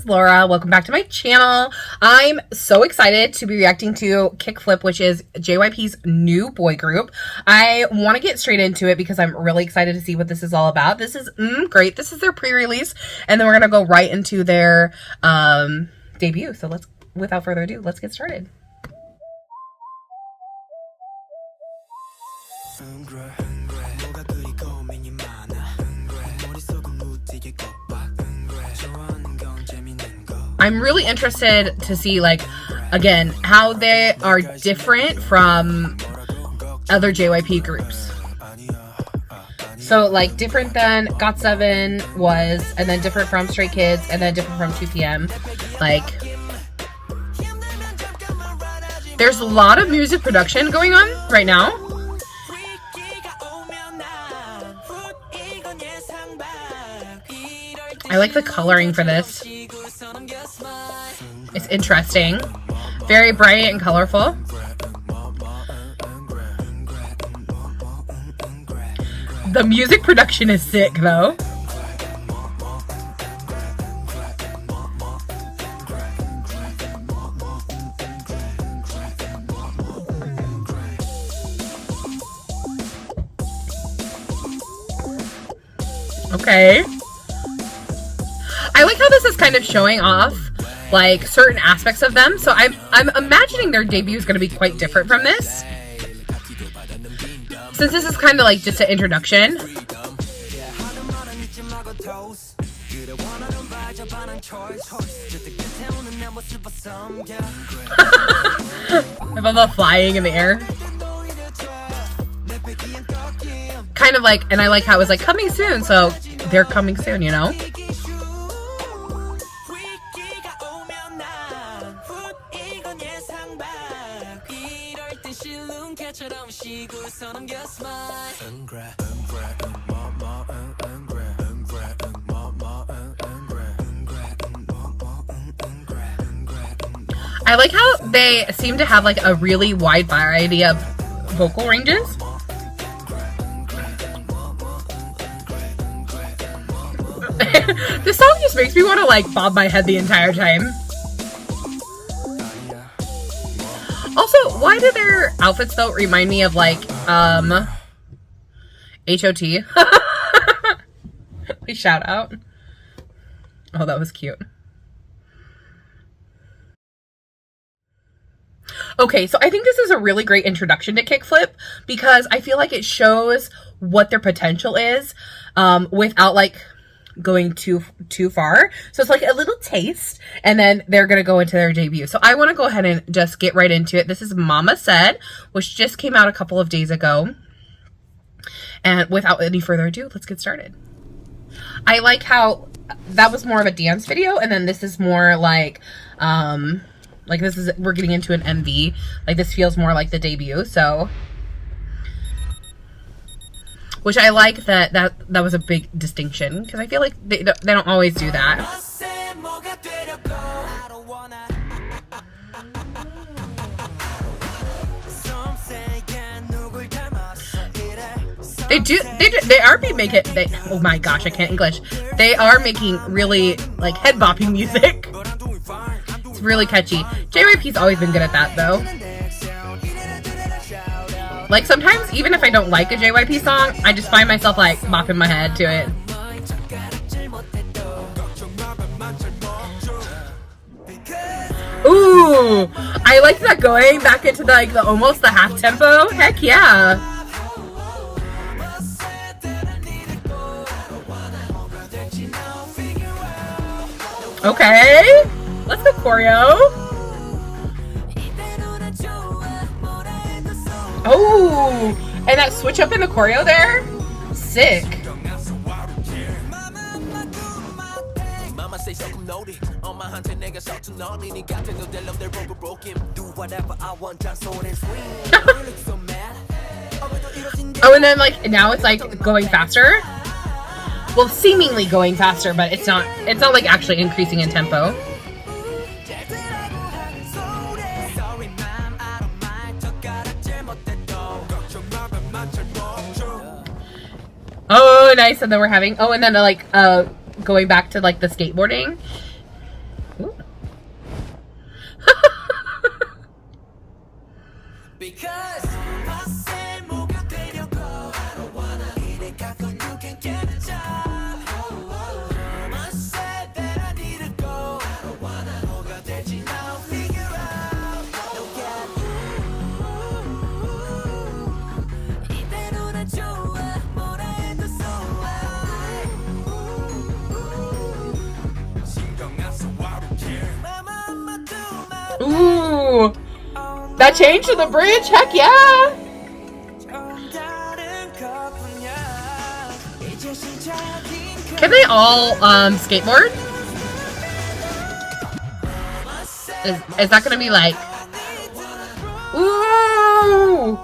is Laura. Welcome back to my channel. I'm so excited to be reacting to KickFlip, which is JYP's new boy group. I want to get straight into it because I'm really excited to see what this is all about. This is Great. This is their pre-release, and then we're going to go right into their debut. So without further ado, let's get started. I'm really interested to see, like, again, how they are different from other JYP groups. So, like, different than GOT7 was, and then different from Stray Kids, and then different from 2PM. Like, there's a lot of music production going on right now. I like the coloring for this. It's interesting. Very bright and colorful. The music production is sick, though. Okay. I like how this is kind of showing off, like, certain aspects of them. So I'm imagining their debut is going to be quite different from this, since this is kind of like just an introduction. I love the flying in the air. Kind of like, and I like how it was like coming soon, so they're coming soon, you know? I like how they seem to have like a really wide variety of vocal ranges. This song just makes me want to like bob my head the entire time. Also, why do their outfits though remind me of like HOT? Shout out. Oh, that was cute. Okay, so I think this is a really great introduction to KickFlip because I feel like it shows what their potential is without like going too far. So it's like a little taste, and then they're gonna go into their debut. So I want to go ahead and just get right into it. This is Mama Said, which just came out a couple of days ago. And without any further ado, let's get started. I like how that was more of a dance video, and then this is more like this is, we're getting into an MV. Like, this feels more like the debut, so, which I like that was a big distinction, because I feel like they don't always do that. They are making oh my gosh, I can't English. They are making really like head bopping music. It's really catchy. JYP's always been good at that though. Like, sometimes even if I don't like a JYP song, I just find myself like bopping my head to it. Ooh, I like that going back into the almost the half tempo. Heck yeah. Okay, let's go choreo. Oh, and that switch up in the choreo there, sick. Oh, and then like now it's like going faster. Well, seemingly going faster, but it's not like actually increasing in tempo. Oh, nice. And then we're having, oh, and then like going back to like the skateboarding. change to the bridge. Heck yeah. Can they all skateboard? Is that gonna be like, ooh,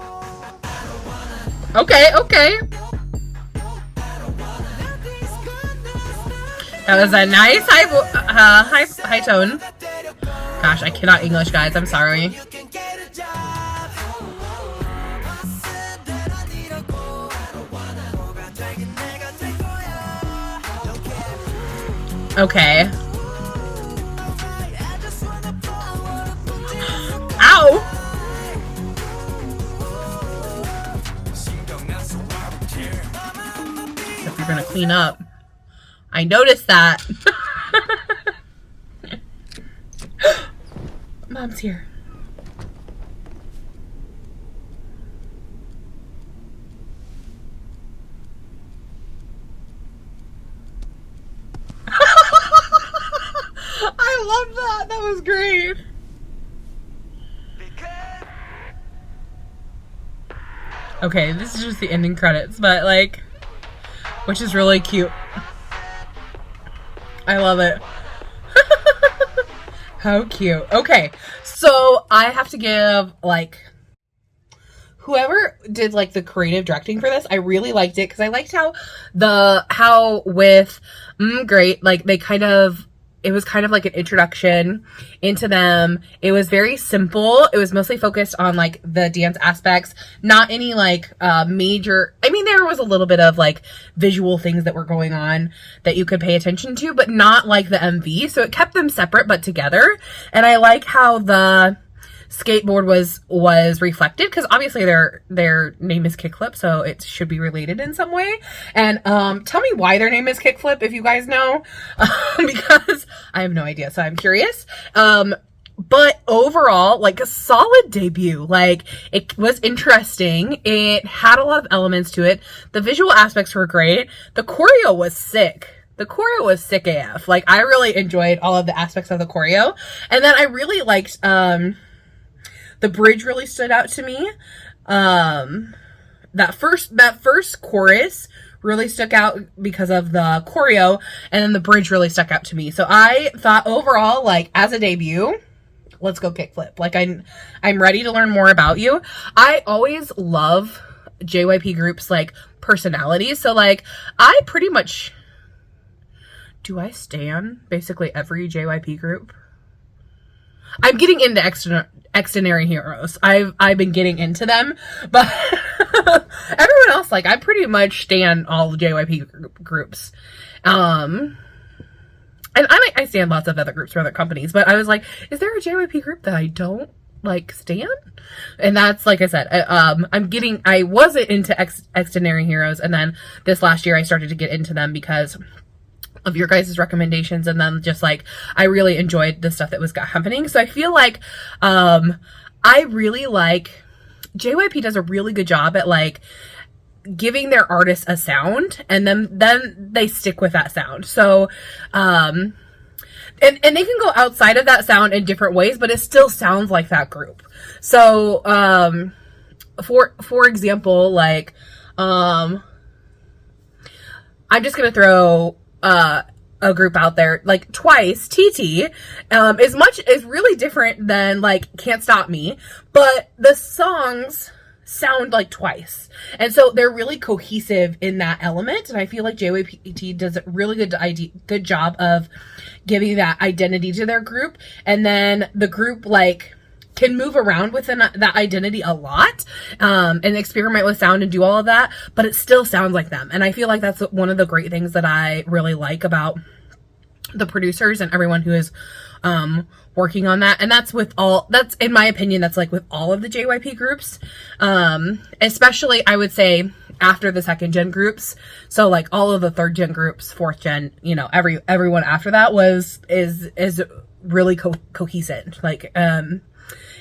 okay. That was a nice high tone. Gosh, I cannot English, guys. I'm sorry. Okay. Ow! If you're gonna clean up. I noticed that. Mom's here. I love that. That was great. Okay, this is just the ending credits, but like, which is really cute. I love it. How cute. Okay, so I have to give, like, whoever did like the creative directing for this, I really liked it because I liked how with Great, like they kind of, it was kind of like an introduction into them. It was very simple. It was mostly focused on like the dance aspects, not any like major, I mean, there was a little bit of like visual things that were going on that you could pay attention to, but not like the MV. So it kept them separate but together. And I like how the skateboard was reflected because obviously their name is KickFlip, so it should be related in some way. And tell me why their name is KickFlip if you guys know, because I have no idea, so I'm curious. But overall, like a solid debut. Like it was interesting. It had a lot of elements to it. The visual aspects were great. The choreo was sick. The choreo was sick AF. Like I really enjoyed all of the aspects of the choreo, and then I really liked the bridge really stood out to me. That first chorus really stuck out because of the choreo, and then the bridge really stuck out to me. So I thought overall, like as a debut, let's go KickFlip. Like I'm ready to learn more about you. I always love JYP groups like personalities. So like I pretty much, do I stan basically every JYP group? I'm getting into extraordinary heroes. I've been getting into them, but everyone else, like I pretty much stan all the JYP groups. And I stan lots of other groups from other companies, but I was like, is there a JYP group that I don't like stan? And that's, like I said, I wasn't into extraordinary heroes, and then this last year I started to get into them because of your guys' recommendations, and then just like I really enjoyed the stuff that was happening. So I feel like I really like JYP does a really good job at like giving their artists a sound, and then they stick with that sound. So and they can go outside of that sound in different ways, but it still sounds like that group. So for example, like I'm just gonna throw a group out there, like Twice, TT, is really different than like Can't Stop Me, but the songs sound like Twice, and so they're really cohesive in that element. And I feel like JYP does a really good job of giving that identity to their group, and then the group like can move around within that identity a lot, and experiment with sound and do all of that, but it still sounds like them. And I feel like that's one of the great things that I really like about the producers and everyone who is working on that. And that's in my opinion, that's like with all of the JYP groups, especially I would say after the second gen groups. So like all of the third gen groups, fourth gen, you know, everyone after that is really cohesive. Like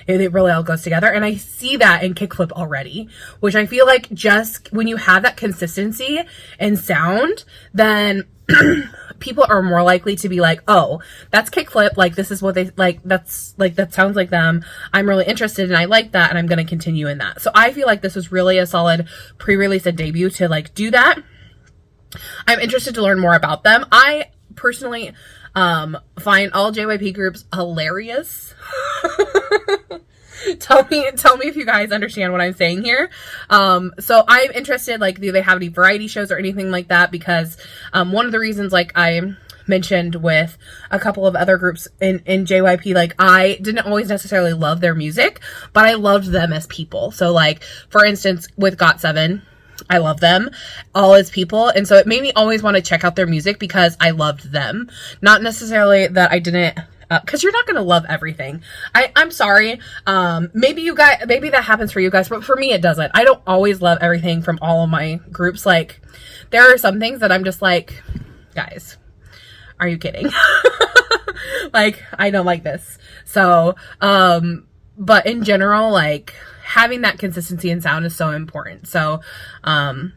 it really all goes together, and I see that in KickFlip already, which I feel like just when you have that consistency and sound, then people are more likely to be like, oh, that's KickFlip, like this is what they like, that's like, that sounds like them, I'm really interested and I like that and I'm going to continue in that. So I feel like this was really a solid pre-release and debut to like do that. I'm interested to learn more about them. I personally find all JYP groups hilarious. Tell me if you guys understand what I'm saying here. So I'm interested, like, do they have any variety shows or anything like that? Because one of the reasons, like I mentioned with a couple of other groups in JYP, like, I didn't always necessarily love their music, but I loved them as people. So, like, for instance, with GOT7, I love them all as people, and so it made me always want to check out their music because I loved them. Not necessarily that I didn't, because you're not going to love everything. I'm sorry. Maybe that happens for you guys, but for me, it doesn't. I don't always love everything from all of my groups. Like, there are some things that I'm just like, guys, are you kidding? Like, I don't like this. So, but in general, like, having that consistency in sound is so important. So, and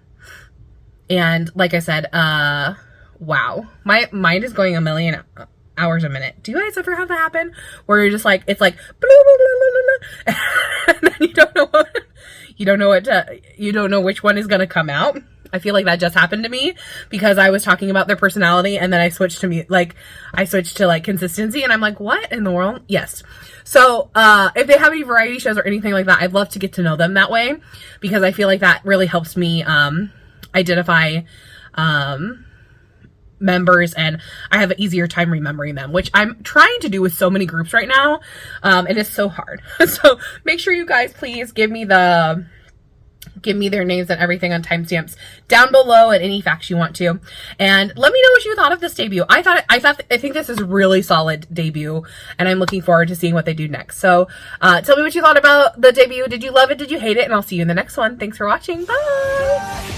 like I said, wow, my mind is going a million hours a minute. Do you guys ever have that happen where you're just like, it's like blah, blah, blah, blah, blah, and then you don't know which one is going to come out? I feel like that just happened to me because I was talking about their personality and then I switched to like consistency and I'm like, what in the world? Yes. So, if they have any variety shows or anything like that, I'd love to get to know them that way because I feel like that really helps me, identify, members, and I have an easier time remembering them, which I'm trying to do with so many groups right now. And it's so hard. So make sure you guys please give me their names and everything on timestamps down below and any facts you want to. And let me know what you thought of this debut. I think this is a really solid debut and I'm looking forward to seeing what they do next. So, tell me what you thought about the debut. Did you love it? Did you hate it? And I'll see you in the next one. Thanks for watching. Bye.